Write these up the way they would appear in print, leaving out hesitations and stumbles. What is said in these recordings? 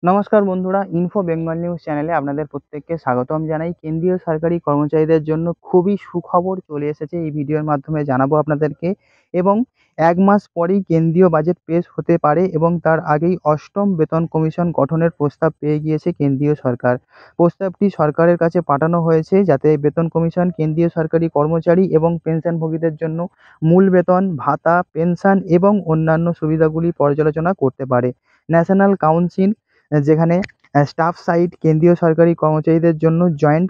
নমস্কার বন্ধুরা, info Bengal news চ্যানেলে আপনাদের প্রত্যেককে স্বাগতম জানাই। কেন্দ্রীয় সরকারি কর্মচারীদের জন্য খুবই সুখবর চলে এসেছে, এই ভিডিওর মাধ্যমে জানাবো আপনাদেরকে। এবং ১ মাস পরেই কেন্দ্রীয় বাজেট পেশ হতে পারে এবং তার আগেই ৮ম বেতন কমিশন গঠনের প্রস্তাব পেয়ে গিয়েছে কেন্দ্রীয় সরকার। প্রস্তাবটি সরকারের কাছে পাঠানো হয়েছে যাতে বেতন কমিশন কেন্দ্রীয় সরকারি কর্মচারী এবং পেনশনভোগীদের জন্য মূল বেতন, ভাতা, পেনশন এবং অন্যান্য সুবিধাগুলি পর্যালোচনা করতে পারে। ন্যাশনাল কাউন্সিল, যেখানে স্টাফ সাইড কেন্দ্রীয় সরকারি কর্মচারীদের জন্য জয়েন্ট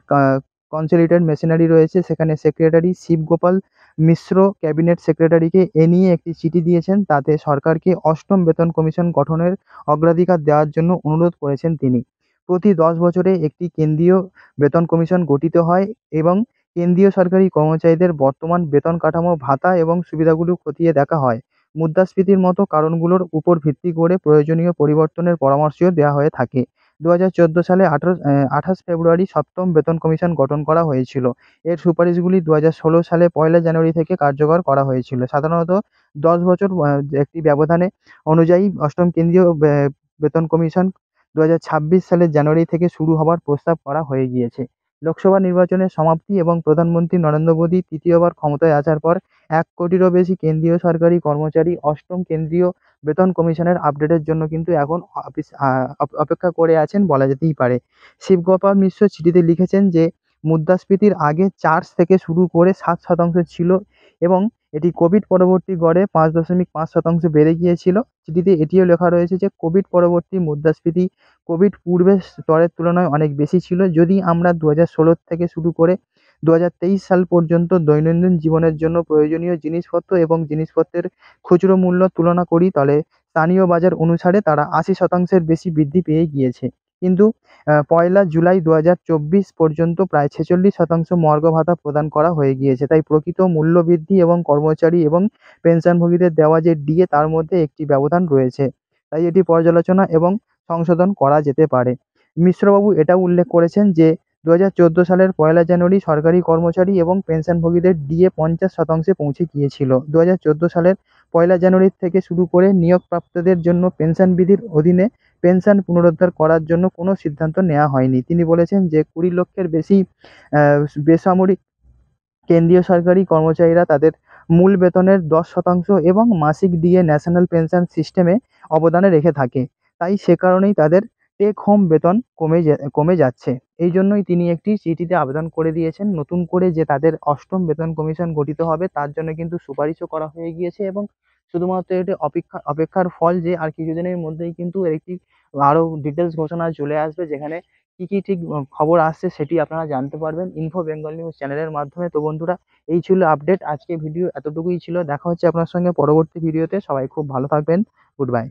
কনসলিডেটেড মেশিনারি রয়েছে, সেখানে সেক্রেটারি শিবগোপাল মিশ্র ক্যাবিনেট সেক্রেটারিকে এ নিয়ে একটি চিঠি দিয়েছেন। তাতে সরকারকে ৮ম বেতন কমিশন গঠনের অগ্রাধিকার দেওয়ার জন্য অনুরোধ করেছেন তিনি। প্রতি ১০ বছরে একটি কেন্দ্রীয় বেতন কমিশন গঠিত হয় এবং কেন্দ্রীয় সরকারি কর্মচারীদের বর্তমান বেতন কাঠামো, ভাতা এবং সুবিধাগুলো খতিয়ে দেখা হয়। মুদ্রাস্ফীতির মতো কারণগুলোর উপর ভিত্তি করে প্রয়োজনীয় পরিবর্তনের পরামর্শও দেওয়া হয়ে থাকে। ২০১৪ সালে ২৮ ফেব্রুয়ারি ৭ম বেতন কমিশন গঠন করা হয়েছিল। এর সুপারিশগুলি ২০১৬ সালে ১লা জানুয়ারি থেকে কার্যকর করা হয়েছিল। সাধারণত ১০ বছর একটি ব্যবধানে অনুযায়ী ৮ম কেন্দ্রীয় বেতন কমিশন ২০২৬ সালের জানুয়ারি থেকে শুরু হবার প্রস্তাব করা হয়ে গিয়েছে। লোকসভা নির্বাচনের সমাপ্তি এবং প্রধানমন্ত্রী নরেন্দ্র মোদী তৃতীয়বার ক্ষমতায় আসার পর ১ কোটিরও বেশি কেন্দ্রীয় সরকারি কর্মচারী ৮ম কেন্দ্রীয় বেতন কমিশনের আপডেটের জন্য কিন্তু এখন অপেক্ষা করে আছেন বলা যেতেই পারে। শিবগোপাল মিশ্র চিঠিতে লিখেছেন যে মুদ্রাস্ফীতির আগে ৪ থেকে শুরু করে ৭% ছিল এবং এটি কোভিড পরবর্তী গড়ে ৫.৫% বেড়ে গিয়েছিল। চিঠিতে এটিও লেখা রয়েছে যে কোভিড পরবর্তী মুদ্রাস্ফীতি কোভিড পূর্বের স্তরের তুলনায় অনেক বেশি ছিল। যদি আমরা ২০১৬ থেকে শুরু করে ২০২৩ সাল পর্যন্ত দৈনন্দিন জীবনের জন্য প্রয়োজনীয় জিনিসপত্র এবং জিনিসপত্রের খুচরো মূল্য তুলনা করি, তাহলে স্থানীয় বাজার অনুসারে তারা ৮০% বেশি বৃদ্ধি পেয়ে গিয়েছে। কিন্তু ১লা জুলাই ২০২৪ পর্যন্ত প্রায় ৪৬% মর্গ ভাতা প্রদান করা হয়ে গিয়েছে। তাই প্রকৃত মূল্যবৃদ্ধি এবং কর্মচারী এবং পেনশনভোগীদের দেওয়া যে ডিএ, তার মধ্যে একটি ব্যবধান রয়েছে। তাই এটি পর্যালোচনা এবং সংশোধন করা যেতে পারে। মিশ্রবাবু এটাও উল্লেখ করেছেন যে ২০১৪ সালের ১লা জানুয়ারি সরকারি কর্মচারী এবং পেনশনভোগীদের ডিএ ৫০% পৌঁছে গিয়েছিল। ২০১৪ সালের ১লা জানুয়ারি থেকে শুরু করে নিয়োগপ্রাপ্তদের জন্য পেনশন বিধির অধীনে পেনশন পুনরুদ্ধার করার জন্য কোনো সিদ্ধান্ত নেওয়া হয়নি। তিনি বলেছেন যে ২০ লক্ষের বেশি বেসামরিক কেন্দ্রীয় সরকারি কর্মচারীরা তাদের মূল বেতনের ১০% এবং মাসিক ডিএ ন্যাশনাল পেনশন সিস্টেমে অবদানে রেখে থাকে। তাই সে কারণেই তাদের টেক হোম বেতন কমে যাচ্ছে। এই জন্যই তিনি একটি চিঠিতে আবেদন করে দিয়েছেন নতুন করে যে তাদের ৮ম বেতন কমিশন গঠিত হবে, তার জন্য কিন্তু সুপারিশও করা হয়ে গিয়েছে এবং শুধুমাত্র এটি অপেক্ষার ফল যে আর কিছুদিনের মধ্যেই কিন্তু এর একটি আরও ডিটেলস ঘোষণা চলে আসবে, যেখানে কি ঠিক খবর আসছে সেটি আপনারা জানতে পারবেন ইনফো বেঙ্গল নিউজ চ্যানেলের মাধ্যমে। তো বন্ধুরা, এই ছিল আপডেট। আজকে ভিডিও এতটুকুই ছিল। দেখা হচ্ছে আপনার সঙ্গে পরবর্তী ভিডিওতে। সবাই খুব ভালো থাকবেন। Good bye.